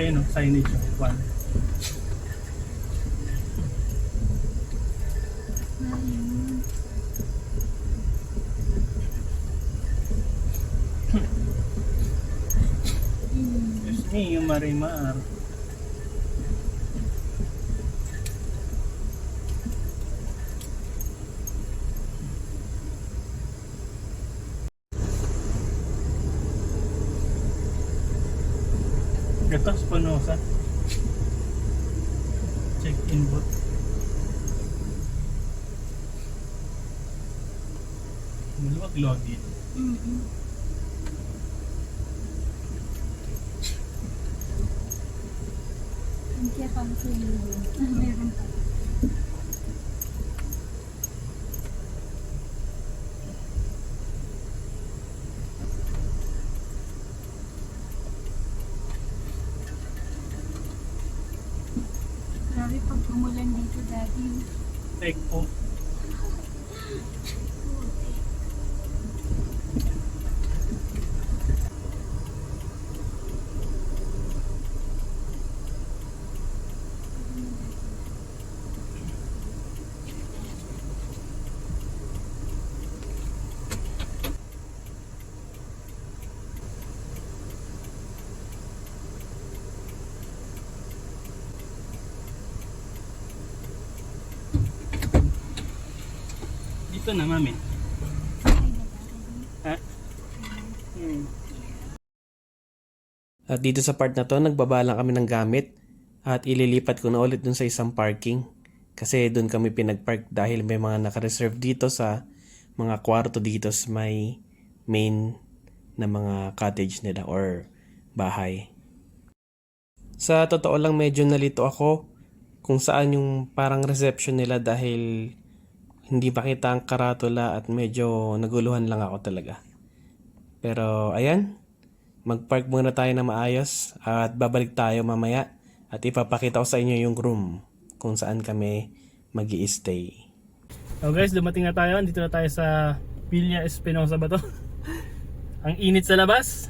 Ayun o, signage o. 1. Ayun. Yes, me, yung Marimar. Ito, Espinosa. Check-in booth. Maluwag-luwag dito. Ang kaya kami sa meron pa. Grabe pag umulan dito, Daddy. Take po. Dito na, mami. Ha? At dito sa part na to, nagbaba lang kami ng gamit at ililipat ko na ulit dun sa isang parking. Kasi dun kami pinagpark dahil may mga nakareserve dito sa mga kwarto dito sa may main na mga cottage nila or bahay. Sa totoo lang medyo nalito ako kung saan yung parang reception nila dahil hindi makita ang karatula at medyo naguluhan lang ako talaga. Pero ayan, mag-park muna tayo na maayos at babalik tayo mamaya at ipapakita ko sa inyo yung room kung saan kami mag-i-stay. So guys, dumating na tayo. Dito na tayo sa Villa Espinosa ba to? Ang init sa labas.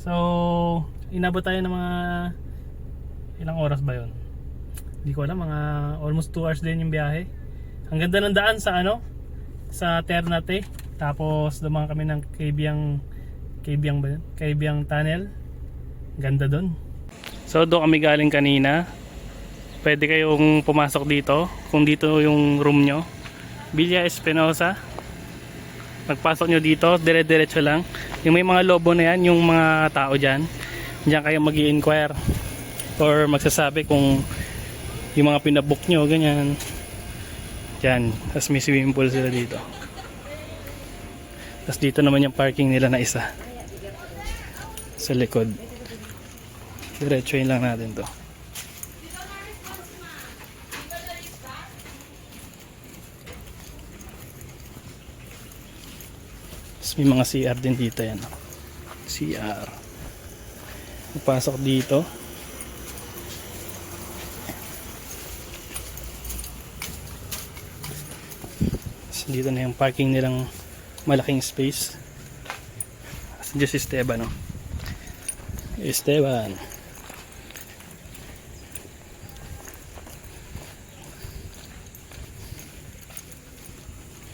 So, inabot tayo ng mga ilang oras ba yun? Hindi ko alam, mga almost 2 hours din yung biyahe. Ang ganda ng daan sa sa Ternate. Tapos dumaan kami ng Kabyang Tunnel. Ganda doon. So doon kami galing kanina. Pwede kayong pumasok dito kung dito yung room nyo. Villa Espinosa. Pagpasok nyo dito, dire-diretso lang. Yung may mga lobo na yan, yung mga tao dyan, diyan kayo mag-i-inquire or magsasabi kung yung mga pinabook nyo, ganyan. Diyan, tapos may swimming pool sila dito. Tapos dito naman yung parking nila na isa sa likod. Diretsuin lang natin to. Tapos may mga CR din dito yan. CR. Papasok dito. Dito na yung parking nilang malaking space. Diyos Esteban, no? Esteban.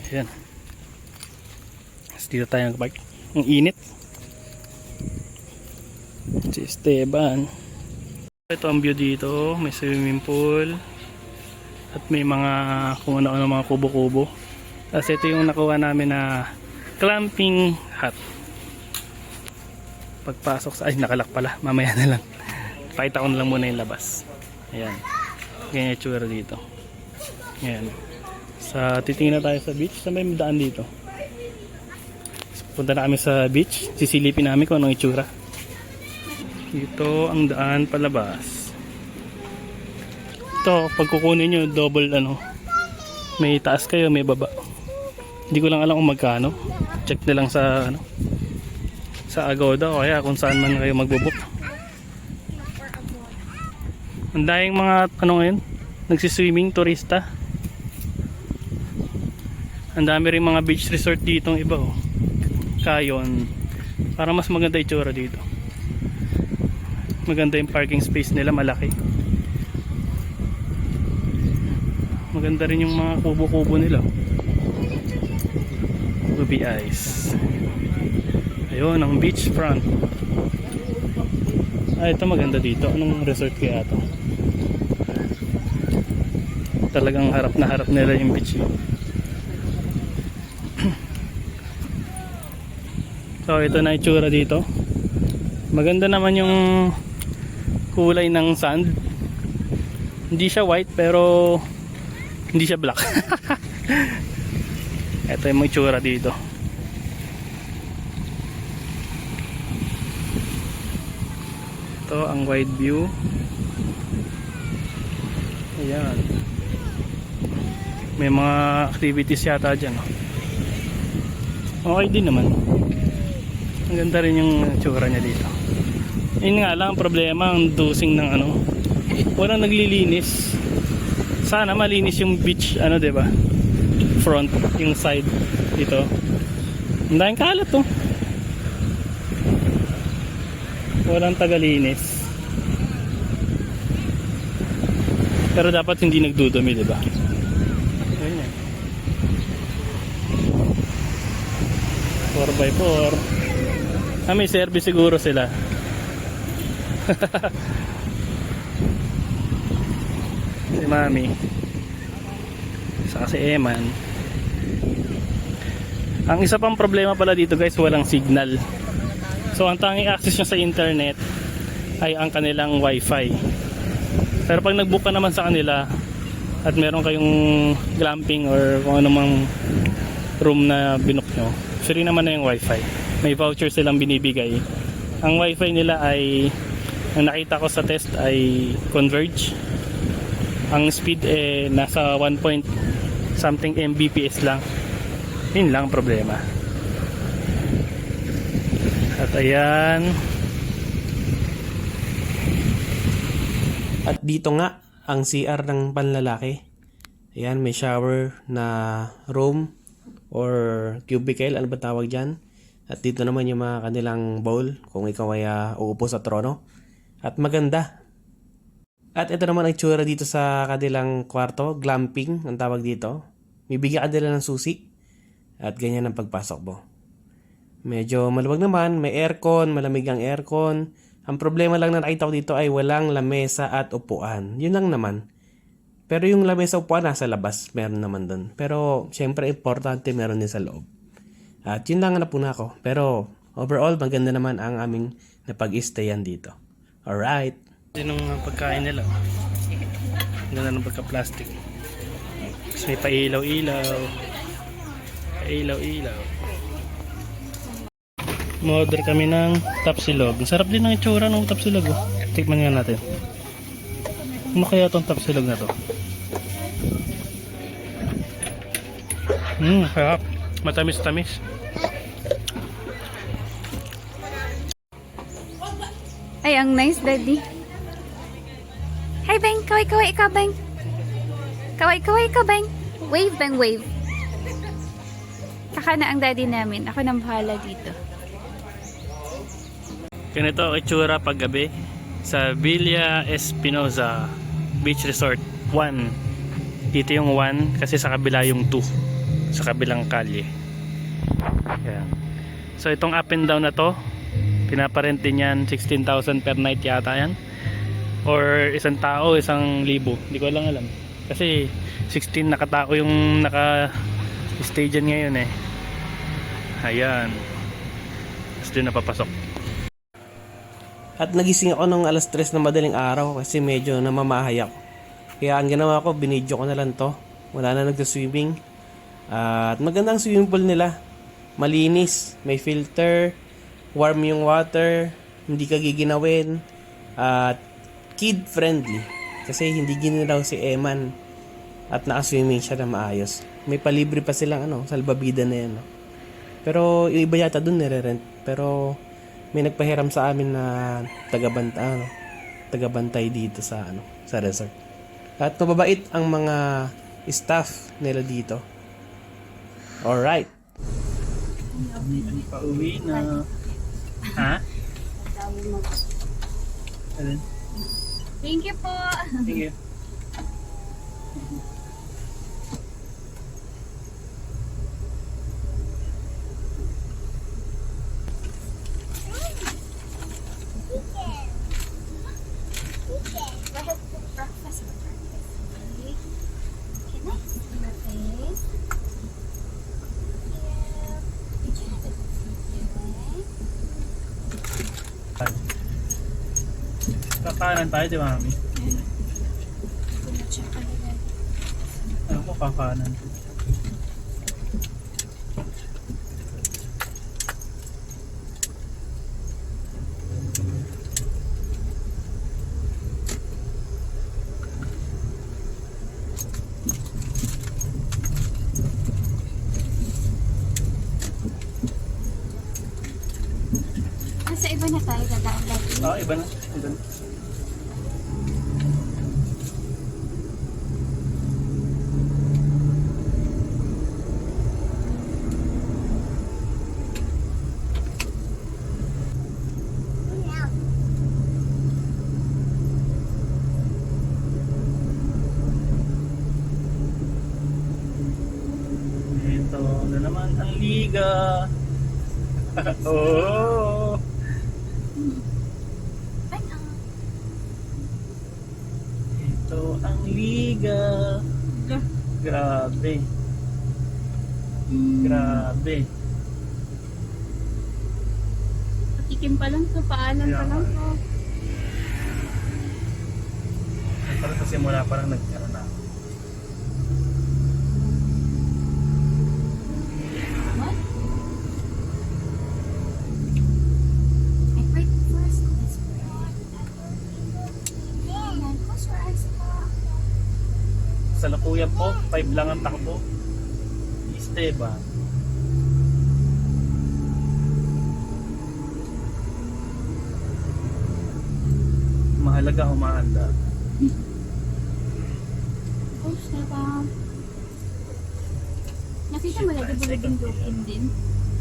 Ayan. Dito tayo nag-park. Ang init. Si Esteban. Ito ang view dito. May swimming pool. At may mga kung ano-ano mga kubo-kubo. Tapos ito yung nakuha namin na clamping hut. Pagpasok sa... Ay, nakalak pala. Mamaya na lang. Pakita ko na lang muna yung labas. Ayan. Ganyan yung tsura dito. Ayan. Titingin na tayo sa beach. Saan may daan dito? Punta na kami sa beach. Sisilipin namin kung anong itsura. Dito ang daan palabas. Ito, pag kukunin nyo, double may taas kayo, may baba. Hindi ko lang alam kung magkano. Check na lang sa sa Agoda o kaya kung saan man kayo magbo-book. Ang daming mga ngayon, nagsiswimming, turista. Ang dami rin mga beach resort dito iba oh. Kayon. Para mas maganda itsura dito. Maganda yung parking space nila, malaki. Maganda rin yung mga kubo-kubo nila. Ruby Ice. Ayun, ang beach front. Ito maganda dito. Anong resort kaya ito? Talagang harap na harap nila yung beach. So ito na itsura dito. Maganda naman yung kulay ng sand. Hindi siya white pero hindi siya black. Ito yung itsura dito. Ito ang wide view. Ayan. May mga activities yata dyan. Okay din naman. Ang ganda rin yung tsura niya dito. Yun nga lang, problema ang dosing ng ano. Walang naglilinis. Sana malinis yung beach, ano, diba? Front, yung side dito. Ang daming kalat to. Walang tagalinis. Pero dapat hindi nagdudumi, diba? Ganyan. 4x4. May service siguro sila. Si Mami saka si Eman. Ang isa pang problema pala dito guys, walang signal. So ang tanging access nyo sa internet ay ang kanilang wifi. Pero pag nag-book ka naman sa kanila at meron kayong glamping or kung anumang room na binook nyo, free naman na yung wifi. May voucher silang binibigay. Ang wifi nila ay, ang nakita ko sa test ay Converge. Ang speed nasa 1 point something Mbps lang. Yun lang problema. At ayan. At dito nga ang CR ng panlalaki. Ayan, may shower na room or cubicle, ano ba tawag dyan. At dito naman yung mga kanilang bowl kung ikaw ay uupo sa trono. At maganda. At ito naman ang tsura dito sa kanilang kwarto. Glamping ang tawag dito. Bibigyan ka nila ng susi. At ganyan ang pagpasok mo. Medyo maluwag naman. May aircon, malamig ang aircon. Ang problema lang na nakita ko dito ay walang lamesa at upuan. Yun lang naman. Pero yung lamesa upuan nasa labas. Meron naman dun. Pero syempre importante meron din sa loob. At yun lang ang napuna ko. Pero overall maganda naman ang aming napag-stayan dito. Alright. Yun ang pagkain nila. Ganda ng pagka-plastic. Tapos may pailaw-ilaw. Pailaw-ilaw. Order kami ng tapsilog. Sarap din ang itsura ng tapsilog. Oh. Tikman nga natin. Ano kaya itong tapsilog na to? Sarap. Matamis-tamis. Ay, ang nice, Daddy. Hi, Beng. Kaway-kaway ka, Beng. Kaway-kaway ka, Beng. Wave, Beng, wave. Kaka na ang daddy namin. Ako nang bahala dito. Ganito ang itsura paggabi sa Villa Espinosa Beach Resort 1. Dito yung 1 kasi sa kabila yung 2. Sa kabilang kalye. Ayan. So itong up and down na to, pinaparente niyan 16,000 per night yata yan. Or isang tao, 1,000. Hindi ko lang alam. Kasi 16 nakatao yung naka-stay dyan ngayon eh. Ayan. Tapos doon napapasok. At nagising ako ng alas 3 na madaling araw kasi medyo namamahay ako. Kaya ang ginawa ko, binidyo ko na lang to. Wala na nagsa-swimming. At magandang swimming pool nila. Malinis, may filter, warm yung water, hindi ka giginawin, at kid friendly. Kasi hindi ginalaw si Eman at naka-swimming siya na maayos. May palibre pa silang salbabida na yan. No? Pero yung iba yata dun nire-rent. Pero may nagpahiram sa amin na tagabantay dito sa resort. At mababait ang mga staff nila dito. Alright. Pauwi na. Ha? Alin? Thank you po. Sige. Breakfast. Okay. Okay, nice. Your face. Kakanan tayo, di ba, mami? Ano ko kakanan? Nasa iba na tayo dadaan lagi. Oo, iba na. Iba na. Ito na naman ang liga. Oh. Ano? Ito ang liga. Grabe. Grabe. Patikim pa lang to, paalam pa lang to. Parang sa simula parang nagkaroon na. What? I break first. Ayan, close your eyes po. Sa Lakuya po, 5 lang ang takbo. Esteban. Mahalaga humahanda. Close na ba? Nakita mo lagi bulubundukin din.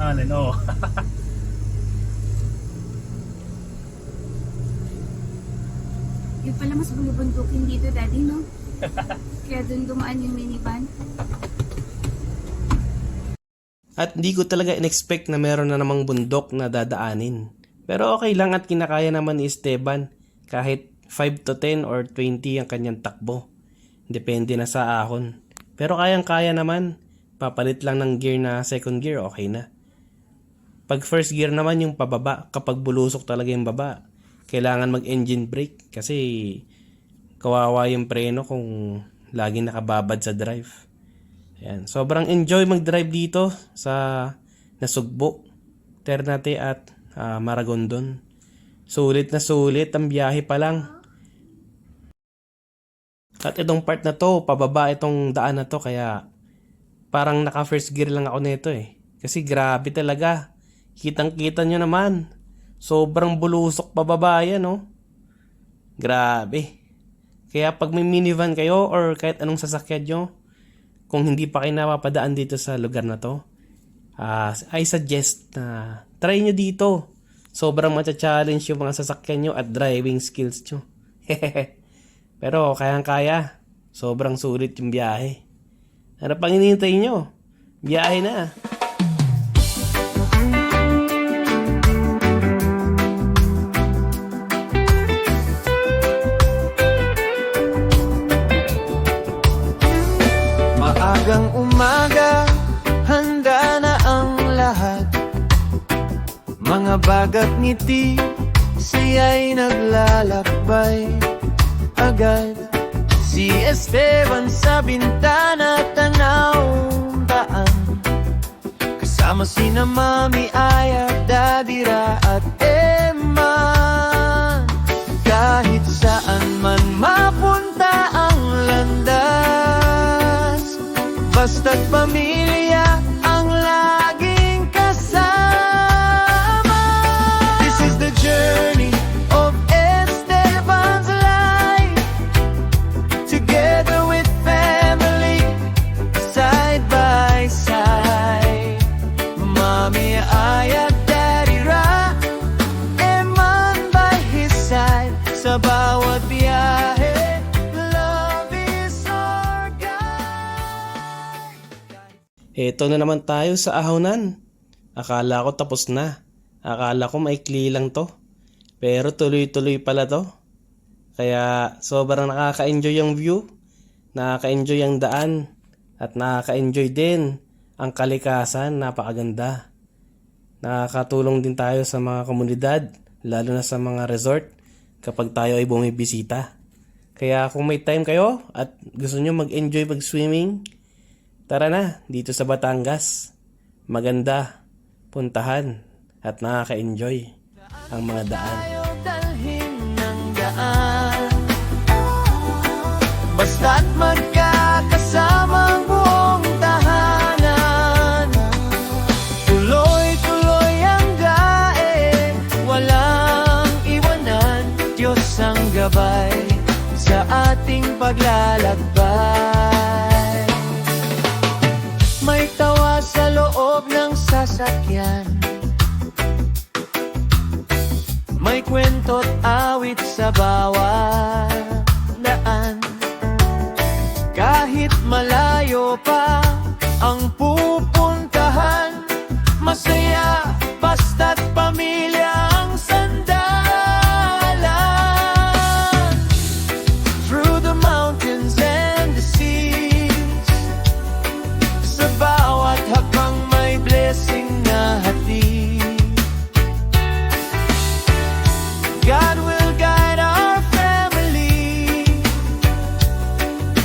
Alin, oo. Yung pala mas bulubundukin dito, daddy, no? Kaya dun dumaan yung minivan. At hindi ko talaga in-expect na meron na namang bundok na dadaanin. Pero okay lang at kinakaya naman ni Esteban kahit 5 to 10 or 20 ang kanyang takbo. Depende na sa ahon. Pero kayang-kaya naman. Papalit lang ng gear na second gear, okay na. Pag first gear naman yung pababa, kapag bulusok talaga yung baba, kailangan mag-engine brake kasi kawawa yung preno kung laging nakababad sa drive. Ayan. Sobrang enjoy mag-drive dito sa Nasugbo, Ternate at Maragondon. Sulit na sulit ang biyahe pa lang. At itong part na to, pababa itong daan na to kaya parang naka first gear lang ako nito eh. Kasi grabe talaga. Kitang-kita nyo naman. Sobrang bulusok pababa yan, no? Grabe. Kaya pag may minivan kayo or kahit anong sasakyan nyo, kung hindi pa kayo napapadaan dito sa lugar na to, I suggest na try nyo dito. Sobrang matcha-challenge yung mga sasakyan nyo at driving skills nyo. Pero kayang-kaya. Sobrang sulit yung biyahe. Ano pang hinihintay nyo? Biyahe na. Maagang umaga, handa na ang lahat. Mga bagat ngiti, siya'y naglalakbay agad. Si Esteban sa bintana, tanaw daan. Kasama sina Mami Aya, Daddy Ra at Emma. Kahit saan man mapunta ang landas, basta't pamilya ang laging kasama. This is the journey of Esteban's life, together with family, side by side. ayat darira, eman by his side. Sa bawat biyahe, love is our guide. Eto na naman tayo sa ahawnan. Akala ko tapos na. Akala ko maikli lang to. Pero tuloy-tuloy pala to. Kaya sobrang nakaka-enjoy yung view. Nakaka-enjoy ang daan. At nakaka-enjoy din ang kalikasan. Napakaganda. Nakakatulong din tayo sa mga komunidad. Lalo na sa mga resort. Kapag tayo ay bumibisita. Kaya kung may time kayo at gusto nyo mag-enjoy mag-swimming, tara na dito sa Batangas. Maganda, puntahan at nakaka-enjoy ang mga daan. Tayo dalhin ng daan, basta't magkakasamang buong tahanan. Tuloy-tuloy ang dae, walang iwanan. Diyos ang gabay sa ating paglalakbay. May tawa sa loob ng sasakyan, may kwento't awit sa bawat daan. Kahit malayo pa ang pupuntahan, masaya basta't pamilya ang sandalan. Through the mountains and the seas, sa bawat hakbang may blessing na hatid. God will guide our family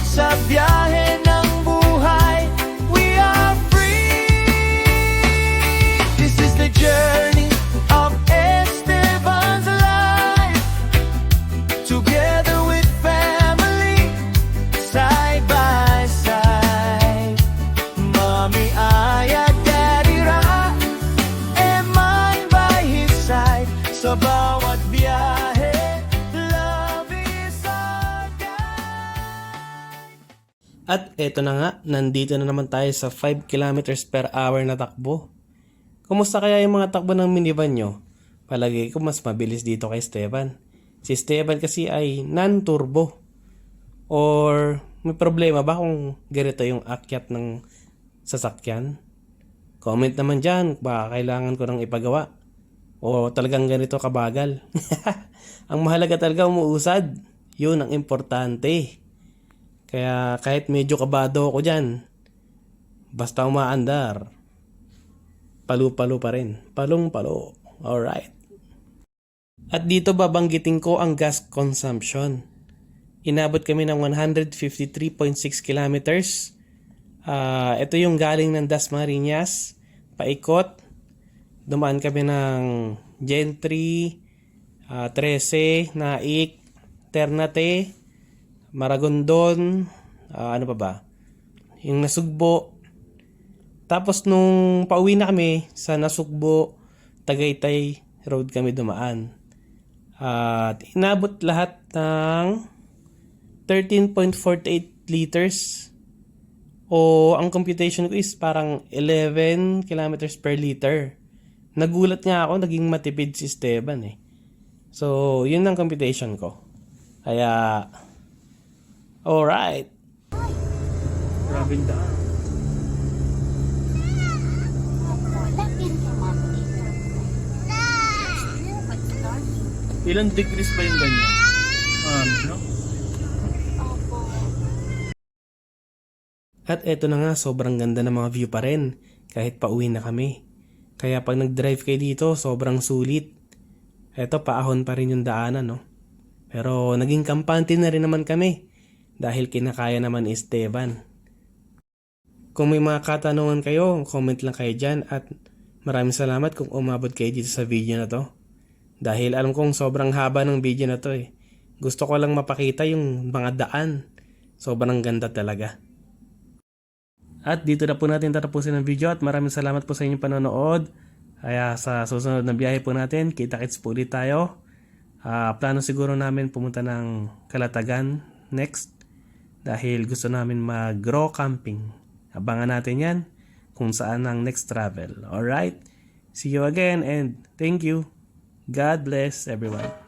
sa biyahe ng buhay. We are free. This is the journey of Esteban's life. Together with family, side by side. Mommy Ay at Daddy Ra, eman by his side. Sa bawat biyahe, love is our guide. At eto na nga, nandito na naman tayo sa 5 kilometers per hour na takbo. Kumusta kaya yung mga takbo ng minivan nyo? Palagay ko mas mabilis dito kay Esteban. Si Esteban kasi ay non-turbo. Or may problema ba kung ganito yung akyat ng sasakyan? Comment naman dyan, baka kailangan ko nang ipagawa. O talagang ganito kabagal. Ang mahalaga talaga umuusad. Yun ang importante. Kaya kahit medyo kabado ako dyan, basta umaandar, palu-palo pa rin. Palong-palo. Alright. At dito babanggitin ko ang gas consumption. Inabot kami ng 153.6 kilometers. Ito yung galing ng Dasmariñas, paikot. Dumaan kami ng Gentry, 13, Naik, Ternate, Maragondon, ano pa ba? Yung Nasugbo. Tapos nung pauwi na kami sa Nasugbo, Tagaytay Road kami dumaan. At inabot lahat ng 13.48 liters. O ang computation ko is parang 11 kilometers per liter. Nagulat nga ako, naging matipid si Esteban eh. So, yun ang computation ko. Kaya, alright. Grabe daan. Lapin ka, Mami. Ilang degrees ba yung ganyan? No? Opo. At eto na nga, sobrang ganda ng mga view pa rin. Kahit pauwi na kami. Kaya pag nag-drive kayo dito, sobrang sulit. Eto, paahon pa rin yung daanan, no? Pero naging kampante na rin naman kami. Dahil kinakaya naman ni Esteban. Kung may mga katanungan kayo, comment lang kayo dyan. At maraming salamat kung umabot kayo dito sa video na to. Dahil alam kong sobrang haba ng video na to eh. Gusto ko lang mapakita yung mga daan. Sobrang ganda talaga. At dito na po natin tatapusin ang video at maraming salamat po sa inyong panonood. Kaya sa susunod na biyahe po natin, kita-kits po ulit tayo. Plano siguro namin pumunta ng Calatagan next dahil gusto namin mag-grow camping. Abangan natin yan kung saan ang next travel. Alright? See you again and thank you. God bless everyone.